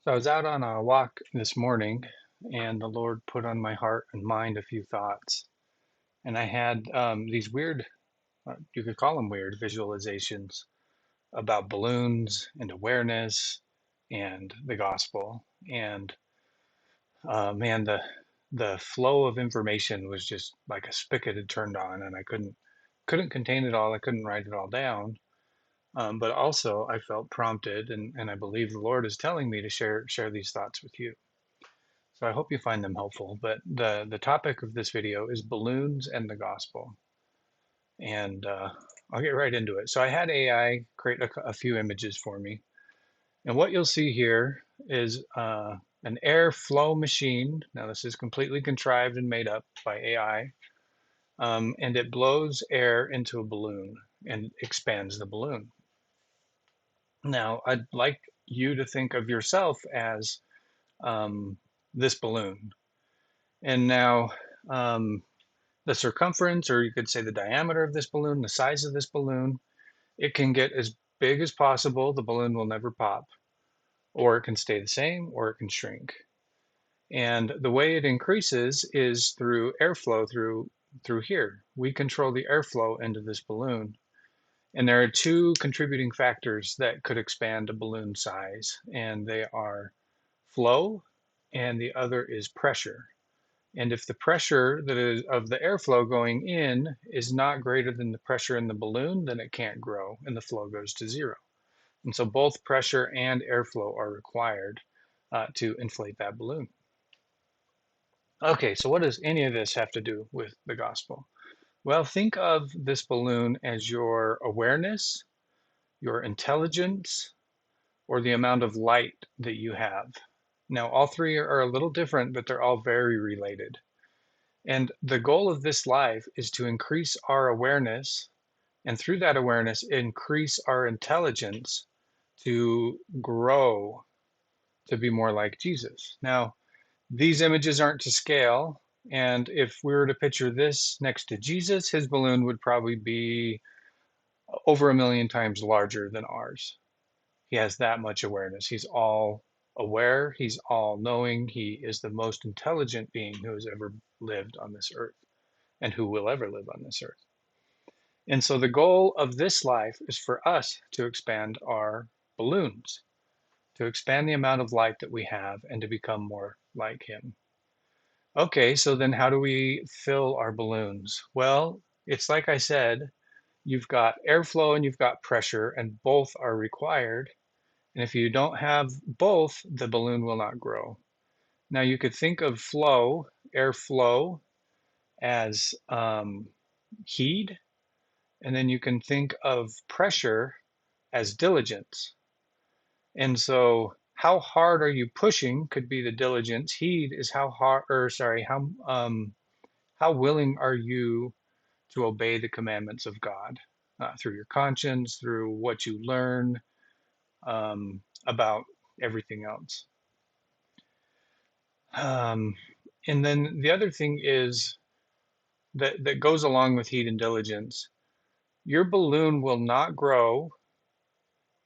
So I was out on a walk this morning, and the Lord put on my heart and mind a few thoughts. And I had these weird, you could call them weird, visualizations about balloons and awareness and the gospel. And man, the flow of information was just like a spigot had turned on, and I couldn't contain it all. I couldn't write it all down. But also, I felt prompted, and I believe the Lord is telling me to share these thoughts with you. So I hope you find them helpful. But the topic of this video is balloons and the gospel. And I'll get right into it. So I had AI create a few images for me. And what you'll see here is an airflow machine. Now, this is completely contrived and made up by AI. And it blows air into a balloon and expands the balloon. Now, I'd like you to think of yourself as this balloon. And now, the circumference, or you could say the diameter of this balloon, the size of this balloon, it can get as big as possible. The balloon will never pop, or it can stay the same, or it can shrink. And the way it increases is through airflow through here. We control the airflow into this balloon. And there are two contributing factors that could expand a balloon size, and they are flow, and the other is pressure. And if the pressure that is of the airflow going in is not greater than the pressure in the balloon, then it can't grow and the flow goes to zero. And so both pressure and airflow are required to inflate that balloon. Okay, so what does any of this have to do with the gospel? Well, think of this balloon as your awareness, your intelligence, or the amount of light that you have. Now, all three are a little different, but they're all very related. And the goal of this life is to increase our awareness, and through that awareness, increase our intelligence to grow to be more like Jesus. Now, these images aren't to scale. And if we were to picture this next to Jesus, his balloon would probably be over 1 million times larger than ours. He has that much awareness. He's all aware, he's all knowing, he is the most intelligent being who has ever lived on this earth and who will ever live on this earth. And so the goal of this life is for us to expand our balloons, to expand the amount of light that we have and to become more like him. Okay, so then how do we fill our balloons? Well, it's like I said, you've got airflow and you've got pressure, and both are required. And if you don't have both, the balloon will not grow. Now, you could think of flow, airflow, as heat. And then you can think of pressure as diligence. And so how hard are you pushing could be the diligence. Heed is how hard, or sorry, how willing are you to obey the commandments of God through your conscience, through what you learn about everything else. And then the other thing is that goes along with heed and diligence. Your balloon will not grow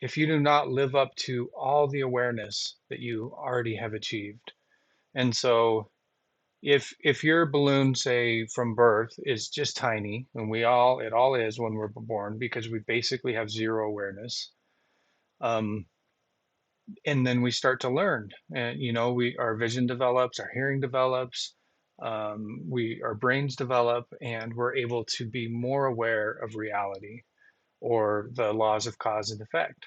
if you do not live up to all the awareness that you already have achieved. And so if your balloon, say from birth, is just tiny, and it all is when we're born, because we basically have zero awareness, um, and then we start to learn, and our vision develops, our hearing develops, our brains develop, and we're able to be more aware of reality or the laws of cause and effect.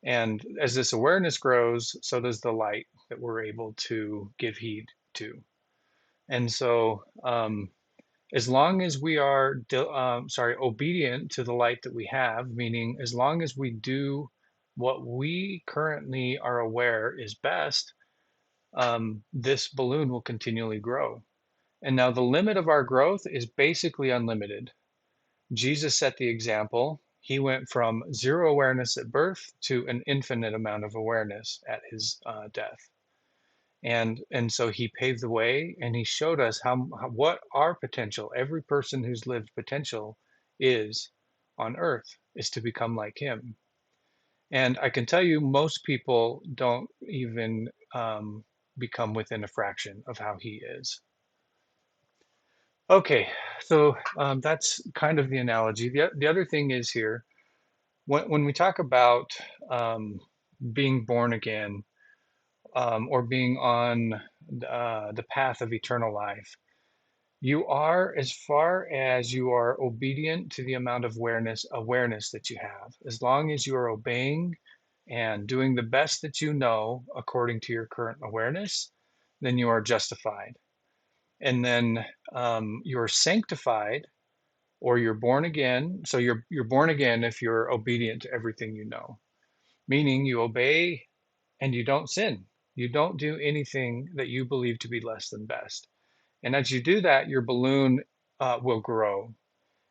And as this awareness grows, so does the light that we're able to give heed to. And so, as long as we are, obedient to the light that we have, meaning as long as we do what we currently are aware is best, this balloon will continually grow. And now the limit of our growth is basically unlimited. Jesus set the example. He went from zero awareness at birth to an infinite amount of awareness at his death. And so he paved the way, and he showed us what our potential, every person who's lived potential is on earth, is to become like him. And I can tell you, most people don't even become within a fraction of how he is. Okay, so that's kind of the analogy. The other thing is here, when we talk about um, being born again, or being on the path of eternal life, you are as far as you are obedient to the amount of awareness that you have. As long as you are obeying and doing the best that you know according to your current awareness, then you are justified. And then you're sanctified, or you're born again. So you're born again if you're obedient to everything you know, meaning you obey and you don't sin. You don't do anything that you believe to be less than best. And as you do that, your balloon will grow.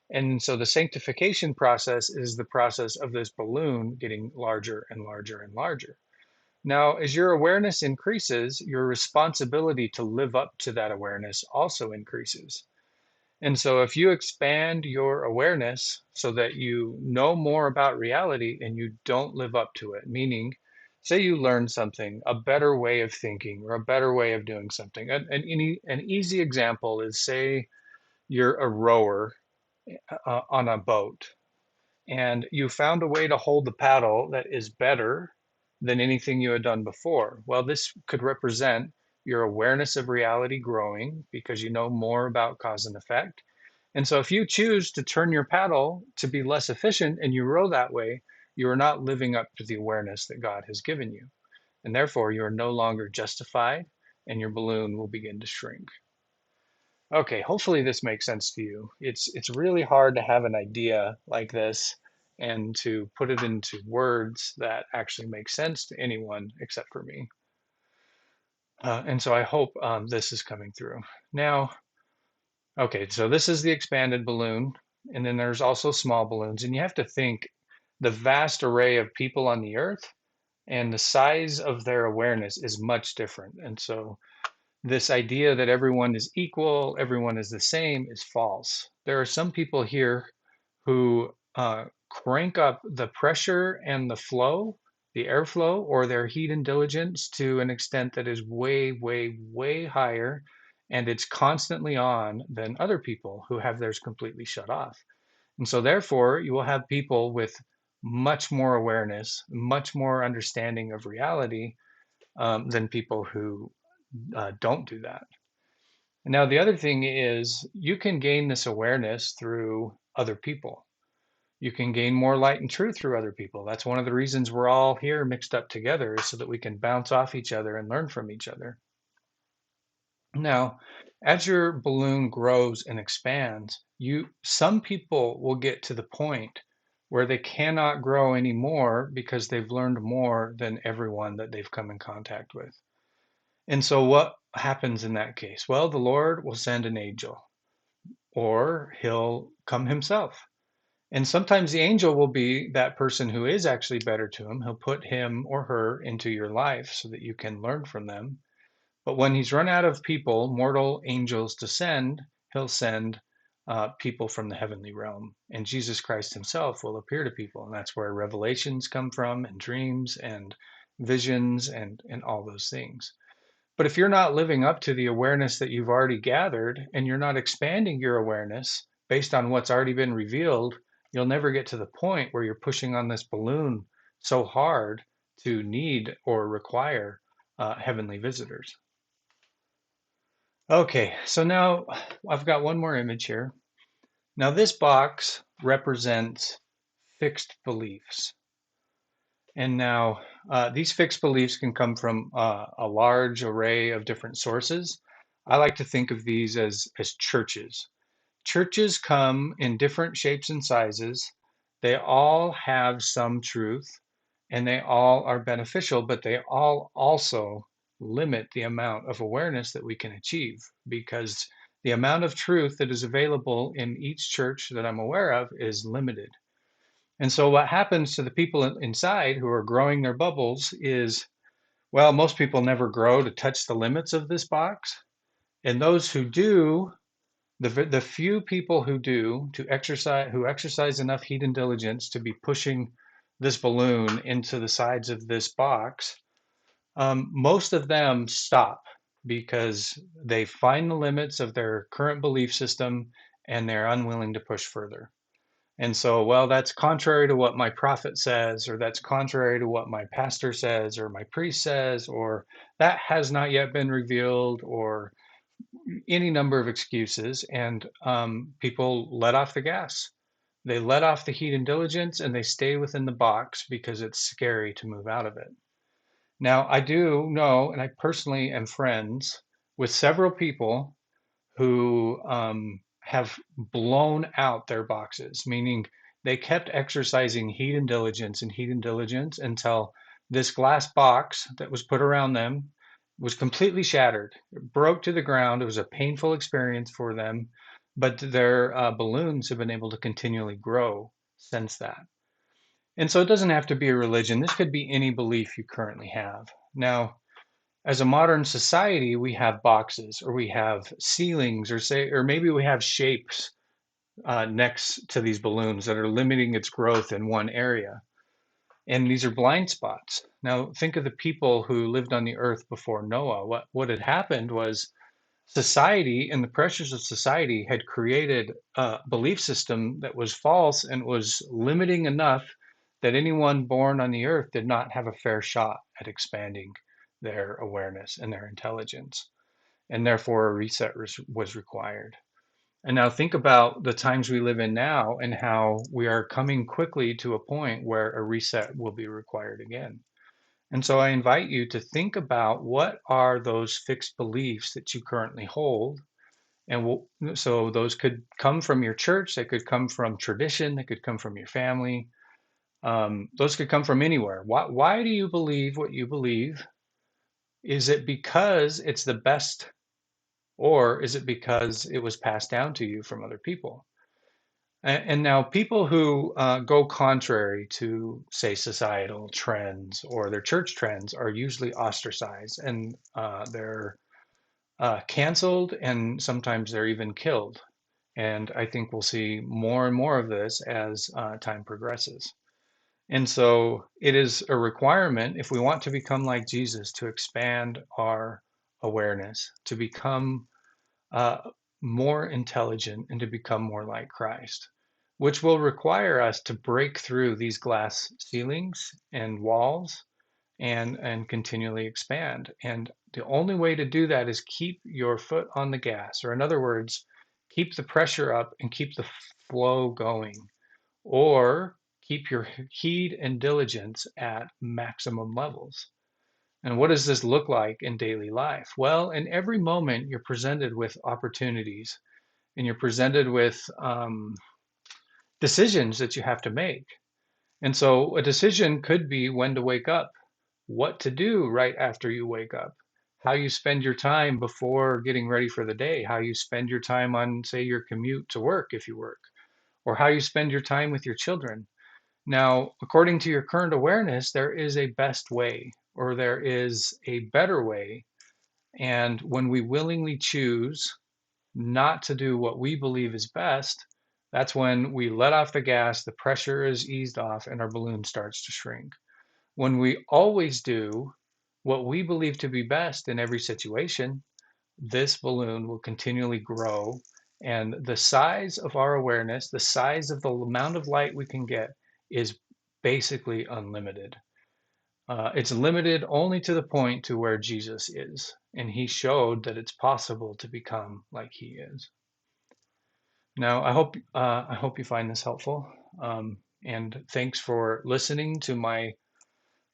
And so the sanctification process is the process of this balloon getting larger and larger and larger. Now, as your awareness increases, your responsibility to live up to that awareness also increases. And so if you expand your awareness so that you know more about reality and you don't live up to it, meaning, say you learn something, a better way of thinking or a better way of doing something. An easy example is, say you're a rower on a boat, and you found a way to hold the paddle that is better than anything you had done before. Well, this could represent your awareness of reality growing because you know more about cause and effect. And so if you choose to turn your paddle to be less efficient and you row that way, you are not living up to the awareness that God has given you. And therefore, you are no longer justified and your balloon will begin to shrink. Okay, hopefully this makes sense to you. It's really hard to have an idea like this and to put it into words that actually make sense to anyone except for me. And so I hope this is coming through. Now, okay, so this is the expanded balloon, and then there's also small balloons, and you have to think the vast array of people on the earth and the size of their awareness is much different. And so this idea that everyone is equal, everyone is the same, is false. There are some people here who crank up the pressure and the flow, the airflow, or their heat and diligence to an extent that is way, way, way higher, and it's constantly on than other people who have theirs completely shut off. And so, therefore, you will have people with much more awareness, much more understanding of reality than people who don't do that. Now, the other thing is you can gain this awareness through other people. You can gain more light and truth through other people. That's one of the reasons we're all here mixed up together, is so that we can bounce off each other and learn from each other. Now, as your balloon grows and expands, some people will get to the point where they cannot grow anymore because they've learned more than everyone that they've come in contact with. And so what happens in that case? Well, the Lord will send an angel, or he'll come himself. And sometimes the angel will be that person who is actually better to him. He'll put him or her into your life so that you can learn from them. But when he's run out of people, mortal angels to send, he'll send people from the heavenly realm. And Jesus Christ himself will appear to people. And that's where revelations come from, and dreams and visions and all those things. But if you're not living up to the awareness that you've already gathered, and you're not expanding your awareness based on what's already been revealed, you'll never get to the point where you're pushing on this balloon so hard to need or require heavenly visitors. Okay, so now I've got one more image here. Now this box represents fixed beliefs. And now these fixed beliefs can come from a large array of different sources. I like to think of these as churches. Churches come in different shapes and sizes. They all have some truth and they all are beneficial, but they all also limit the amount of awareness that we can achieve, because the amount of truth that is available in each church that I'm aware of is limited. And so what happens to the people inside who are growing their bubbles is, well, most people never grow to touch the limits of this box. And those who do, the few people who do, who exercise enough heat and diligence to be pushing this balloon into the sides of this box, Most of them stop because they find the limits of their current belief system and they're unwilling to push further. And so, well, that's contrary to what my prophet says, or that's contrary to what my pastor says, or my priest says, or that has not yet been revealed, or any number of excuses. And people let off the gas. They let off the heat and diligence and they stay within the box because it's scary to move out of it. Now, I do know, and I personally am friends with several people who have blown out their boxes, meaning they kept exercising heat and diligence until this glass box that was put around them was completely shattered. It broke to the ground. It was a painful experience for them, but their balloons have been able to continually grow since that. And so it doesn't have to be a religion. This could be any belief you currently have. Now, as a modern society, we have boxes or we have ceilings or maybe we have shapes next to these balloons that are limiting its growth in one area. And these are blind spots. Now, think of the people who lived on the earth before Noah. What had happened was society and the pressures of society had created a belief system that was false and was limiting enough that anyone born on the earth did not have a fair shot at expanding their awareness and their intelligence. And therefore, a reset was required. And now think about the times we live in now and how we are coming quickly to a point where a reset will be required again. And so I invite you to think about what are those fixed beliefs that you currently hold. And so those could come from your church, they could come from tradition, they could come from your family. Those could come from anywhere. Why do you believe what you believe? Is it because it's the best, or is it because it was passed down to you from other people? And now, people who go contrary to, say, societal trends or their church trends are usually ostracized and they're canceled and sometimes they're even killed. And I think we'll see more and more of this as time progresses. And so it is a requirement if we want to become like Jesus to expand our awareness, to become uh, more intelligent, and to become more like Christ, which will require us to break through these glass ceilings and walls and continually expand. And the only way to do that is keep your foot on the gas, or in other words, keep the pressure up and keep the flow going, or keep your heed and diligence at maximum levels. And what does this look like in daily life? Well, in every moment, you're presented with opportunities and you're presented with decisions that you have to make. And so a decision could be when to wake up, what to do right after you wake up, how you spend your time before getting ready for the day, how you spend your time on, say, your commute to work if you work, or how you spend your time with your children. Now, according to your current awareness, there is a best way or there is a better way. And when we willingly choose not to do what we believe is best, that's when we let off the gas, the pressure is eased off, and our balloon starts to shrink. When we always do what we believe to be best in every situation, this balloon will continually grow. And the size of our awareness, the size of the amount of light we can get, is basically unlimited. It's limited only to the point to where Jesus is, and he showed that it's possible to become like he is. Now, I hope you find this helpful, and thanks for listening to my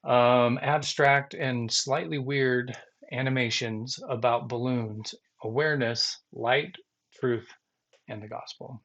abstract and slightly weird animations about balloons, awareness, light, truth, and the gospel.